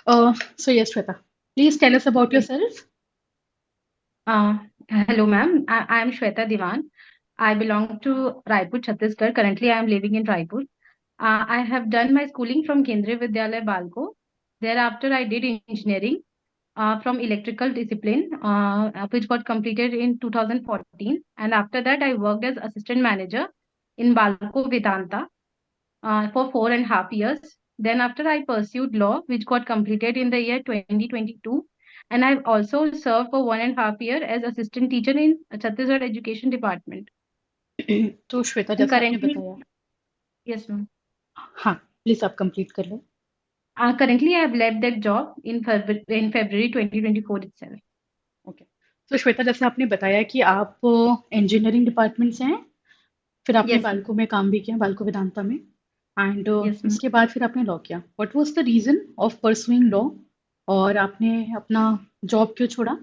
So yes, Shweta, please tell us about Yes. yourself. Hello, ma'am. I am Shweta Diwan. I belong to Raipur, Chhattisgarh. Currently, I am living in Raipur. I have done my schooling from Kendriya Vidyalaya Balko. Thereafter, I did engineering from electrical discipline, which got completed in 2014. And after that, I worked as assistant manager in Balco Vedanta for 4.5 years. Then after I pursued law, which got completed in the year 2022. And I've also served for 1.5 year as assistant teacher in Chhattisgarh Education Department. तो Shweta And जैसे आपने currently, बताया, yes, ma'am. हाँ, please आप complete कर लो। Currently, I have left that job in February 2024 itself. Okay. तो श्वेता जैसे आपने बताया कि आप इंजीनियरिंग डिपार्टमेंट से हैं, फिर आपने Yes, ma'am. बाल्को में काम भी किया, बाल्को वेदांता में, एंड Yes, ma'am. उसके बाद फिर आपने लॉ किया। What was the reason of pursuing law, और आपने अपना जॉब क्यों छोड़ा?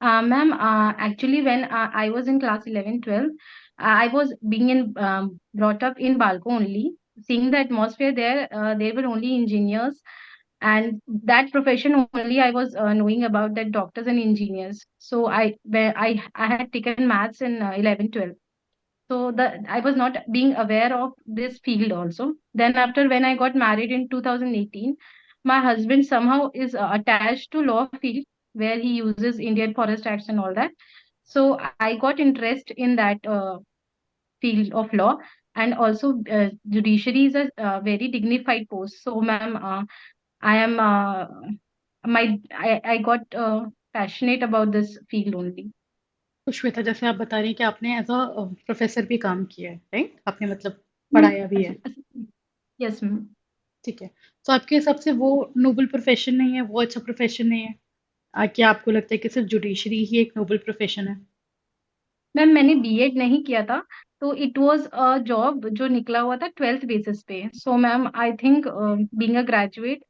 Ma'am, actually, when I was in class 11, 12, I was being brought up in Balco only. Seeing the atmosphere there, there were only engineers, and that profession only I was knowing about, that doctors and engineers. So I had taken maths in 11, 12. So I was not being aware of this field also. Then after, when I got married in 2018, my husband somehow is attached to law field, where he uses Indian Forest Acts and all that. So I got interest in that field of law. And also, judiciary is a very dignified post. So, ma'am, I am I got passionate about this field only. तो श्वेता जैसे आप बता रही हैं कि आपने as a professor भी काम किया है, राइट? आपने मतलब Hmm. पढ़ाया भी है। Yes, ma'am. ठीक है। तो आपके हिसाब से वो नोबल प्रोफेशन नहीं है, वो अच्छा प्रोफेशन नहीं है? क्या आपको लगता है कि सिर्फ जुडिशरी ही एक नोबल प्रोफेशन है? मैम, मैंने बीएड नहीं किया था, तो इट वाज अ जॉब जो निकला हुआ था 12th बेसिस पे. So ma'am, I think being a graduate,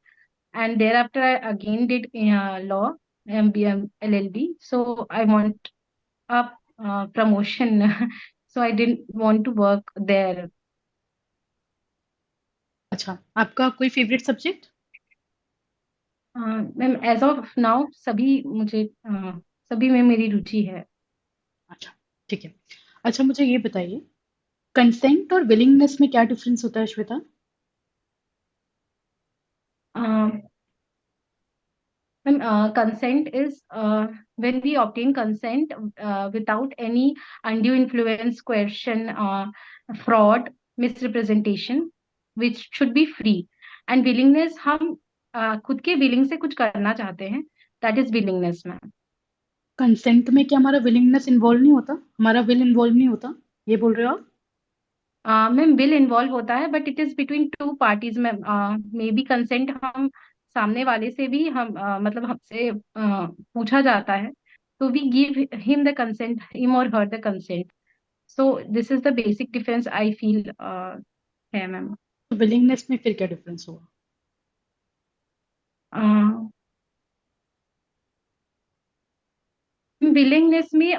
and thereafter I again did law, MBM, LLB. So I want a promotion. So I didn't want to work there. अच्छा, आपका कोई favourite subject? Ma'am, as of now सभी में मेरी रुचि है. अच्छा, ठीक है। अच्छा, मुझे ये बताइए, कंसेंट और विलिंगनेस में क्या डिफरेंस होता है, Shweta? Ma'am, consent is when we obtain consent without any undue influence, coercion, fraud, misrepresentation, which should be free. And willingness, हम खुद के willing से कुछ करना चाहते हैं, that is willingness, ma'am. Consent में क्या हमारा विलिंगनेस इन्वॉल्व नहीं होता, हमारा विल इन्वॉल्व नहीं होता, ये बोल रहे हो आप? मैम, बिल इन्वॉल्व होता है, but it is between two parties ma'am. May be consent हम सामने वाले से भी हम मतलब हमसे पूछा जाता है, तो we give him the consent, him और her the consent. So this is the basic difference I feel है मैम. तो विलिंगनेस में फिर क्या डिफरेंस होगा? विलिंगनेस में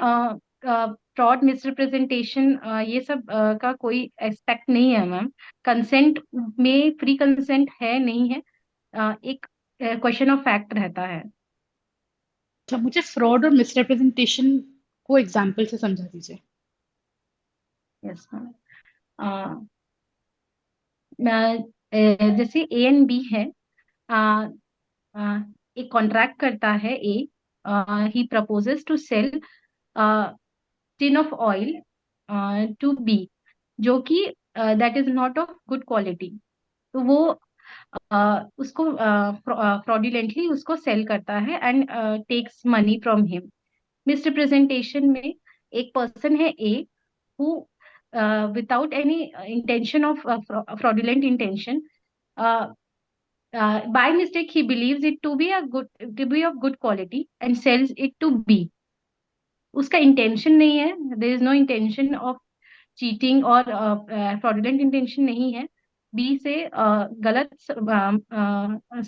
फ्रॉड, मिसरिप्रेजेंटेशन, ये सब का कोई एस्पेक्ट नहीं है मैम. कंसेंट में फ्री कंसेंट है नहीं है, एक क्वेश्चन ऑफ फैक्ट रहता है. अच्छा, मुझे फ्रॉड और मिसरिप्रेजेंटेशन को एग्जाम्पल से समझा दीजिए। Yes ma'am. जैसे ए एंड बी है. अ, अ, एक कॉन्ट्रैक्ट करता है A. He proposes to sell tin of oil to B, जो कि that is not of good quality. तो वो उसको फ्रॉडुलेंटली उसको सेल करता है and takes money from him. Misrepresentation में एक पर्सन है A, who without any intention of fraudulent intention, uh, by mistake he believes it to be of good quality and sells it to B. उसका intention नहीं है, there is no intention of cheating और fraudulent intention नहीं है B से गलत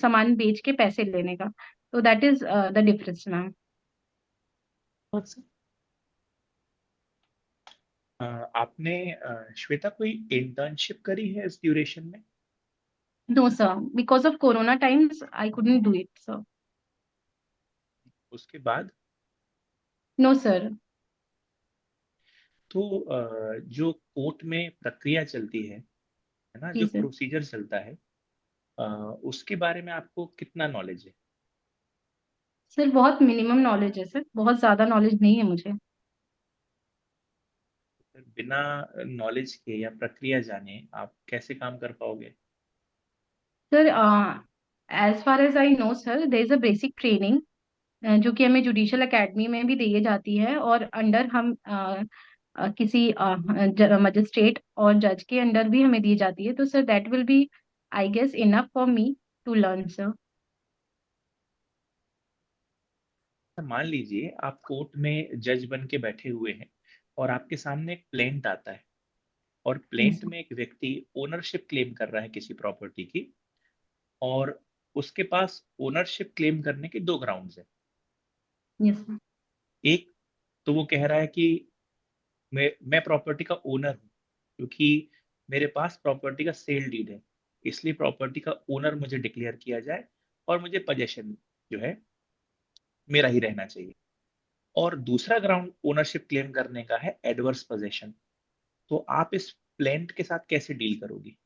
सामान बेच के पैसे लेने का. तो that is the difference ma'am. बहुत से। आपने श्वेता कोई इंटर्नशिप करी है इस ड्यूरेशन में? No, sir. Because of Corona times, I couldn't do it, sir. उसके बाद No, sir. तो जो कोर्ट में प्रक्रिया चलती है ना, जी जो सर। प्रोसीजर चलता है, अ, उसके बारे में आपको कितना नॉलेज है? सर बहुत मिनिमम नॉलेज है सर, बहुत ज्यादा नॉलेज नहीं है मुझे। फिर बिना नॉलेज के या प्रक्रिया जाने आप कैसे काम कर पाओगे? Sir as far as I know sir, there is a basic training जो कि हमें जुडिशियल एकेडमी में भी दी जाती है, और अंडर हम किसी मजिस्ट्रेट और जज के अंडर भी हमें दी जाती है। तो sir that will be I guess enough for me to learn sir. तो मान लीजिए आप कोर्ट में जज बन के बैठे हुए हैं और आपके सामने एक प्लेंट आता है, और यस प्लेंट में एक व्यक्ति ओनरशिप क्लेम कर रहा है किसी प्रॉपर्टी की, और उसके पास ओनरशिप क्लेम करने के दो ग्राउंड्स हैं। यस एक, तो वो कह रहा है कि मैं प्रॉपर्टी का ओनर हूँ, क्योंकि मेरे पास प्रॉपर्टी का सेल डीड है, इसलिए प्रॉपर्टी का ओनर मुझे डिक्लेयर किया जाए और मुझे पोजेशन जो है मेरा ही रहना चाहिए। और दूसरा ग्राउंड ओनरशिप क्लेम करने का है एडवर्स पोजेशन। तो आप इस प्लेंट के साथ कैसे डील करोगी?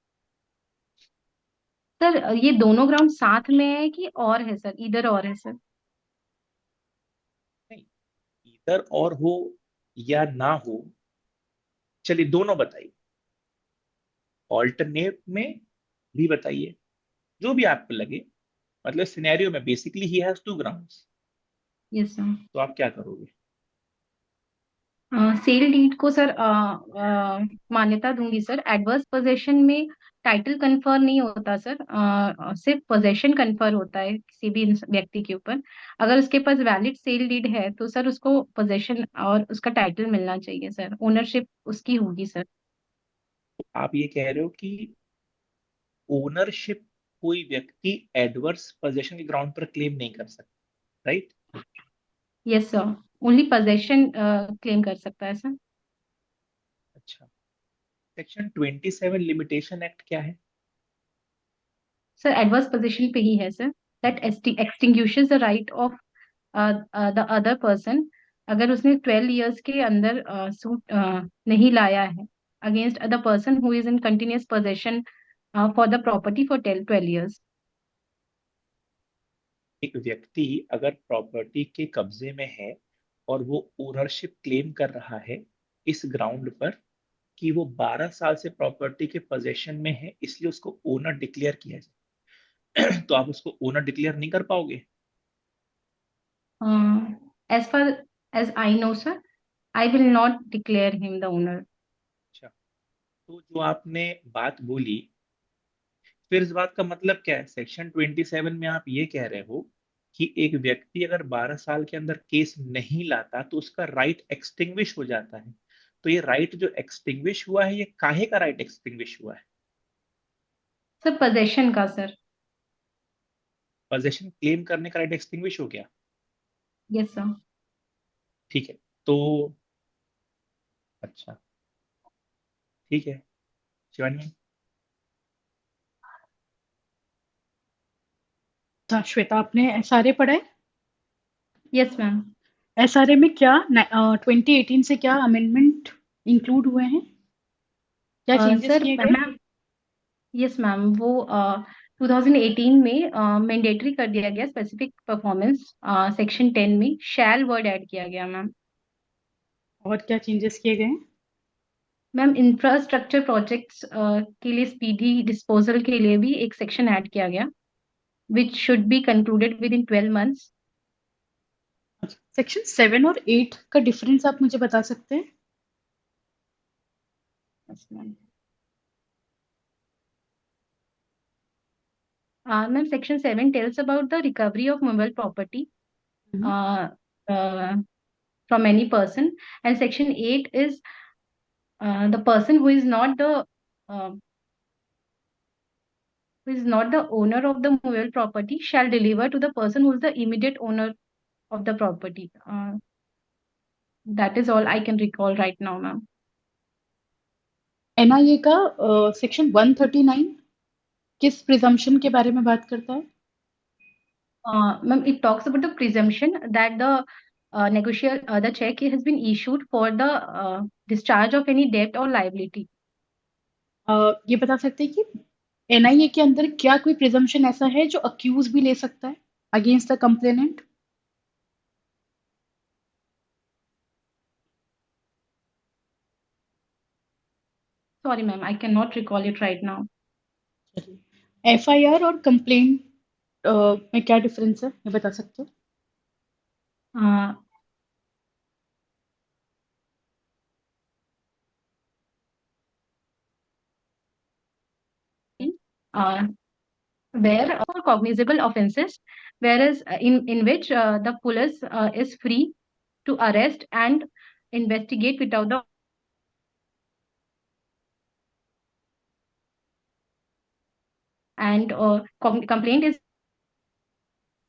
सर, ये दोनों ग्राउंड साथ में है कि और है सर, इधर और है सर? नहीं, इधर और हो या ना हो, चलिए दोनों बताइए, ऑल्टरनेट में भी बताइए, जो भी आपको लगे। मतलब सिनेरियो में बेसिकली ही has two grounds, yes sir. तो आप क्या करोगे? सेल डीड को सर मान्यता दूंगी सर। एडवर्स पोजेशन में टाइटल कन्फर नहीं होता सर, सिर्फ पोजेशन कन्फर होता है किसी भी व्यक्ति के ऊपर। अगर उसके पास वैलिड सेल डीड है तो सर उसको पोजेशन और उसका टाइटल मिलना चाहिए सर, ओनरशिप उसकी होगी सर। तो आप ये कह रहे हो कि ओनरशिप कोई व्यक्ति एडवर्स पोजेशन के ग्राउंड पर क्लेम नहीं कर सकता, right? Yes sir, only possession claim कर सकता है सर। अच्छा, सेक्शन 27 लिमिटेशन एक्ट क्या है? सर एडवर्स पोजीशन पे ही है sir, that extinguishes the right of the other person. अगर उसने 12 इयर्स के अंदर सूट नहीं लाया है against other person who is in continuous possession for the property for 12 years. एक व्यक्ति अगर प्रॉपर्टी के कब्जे में है और वो ओनरशिप क्लेम कर रहा है इस ग्राउंड पर कि वो 12 साल से प्रॉपर्टी के पोजेशन में है, इसलिए उसको ओनर डिक्लेयर किया जाए, तो आप उसको ओनर डिक्लेयर नहीं कर पाओगे? As far as I know sir, I will not declare him the owner. अच्छा, तो जो आपने बात बोली, फिर इस बात का मतलब क्या है? सेक्शन 27 में आप ये कह रहे हो कि एक व्यक्ति अगर 12 साल के अंदर केस नहीं लाता तो उसका राइट एक्सटिंग्विश हो जाता है। तो ये राइट जो एक्सटिंग्विश हुआ है, ये काहे का राइट एक्सटिंग्विश हुआ है? सर पोजेशन का सर। पोजेशन क्लेम करने का राइट एक्सटिंग्विश हो गया। Yes sir. ठीक है, तो अच्छा, ठीक है शिवानी। अच्छा श्वेता, आपने एसआरए पढ़ा है? Yes ma'am. एसआरए में क्या 2018 से क्या अमेंडमेंट इंक्लूड हुए हैं? क्या चेंजेस सर किए गए? मैम, यस मैम, वो 2018 में मैंडेटरी कर दिया गया स्पेसिफिक परफॉर्मेंस। सेक्शन 10 में शैल वर्ड ऐड किया गया मैम। और क्या चेंजेस किए गए? मैम इंफ्रास्ट्रक्चर प्रोजेक्ट्स के लिए स्पीडी डिस्पोजल के लिए भी एक सेक्शन ऐड किया गया, which should be concluded with in 12 months. Section 7 और 8 का डिफरेंस आप मुझे बता सकते हैं? Ma'am section 7 tells about the recovery of mobile property hmm. from any person, and section 8 is the person uh, who is not the owner of the movable property shall deliver to the person who is the immediate owner of the property. That is all I can recall right now, ma'am. NIA का section 139 किस presumption के बारे में बात करता है? Ma'am, it talks about the presumption that the check has been issued for the discharge of any debt or liability. ये बता सकते हैं कि एनआईए के अंदर क्या कोई प्रिजम्पशन ऐसा है जो अक्यूज भी ले सकता है against the complainant? Sorry, ma'am, I cannot recall it right now. FIR और कंप्लेंट में क्या डिफरेंस है, ये बता सकते हो? Uh, uh, where for cognizable offenses, whereas in which the police is free to arrest and investigate without the and complaint is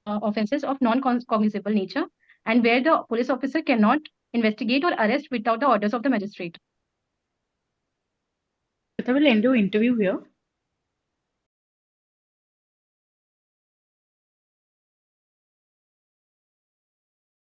offenses of non-cognizable nature, and where the police officer cannot investigate or arrest without the orders of the magistrate. I will end your interview here.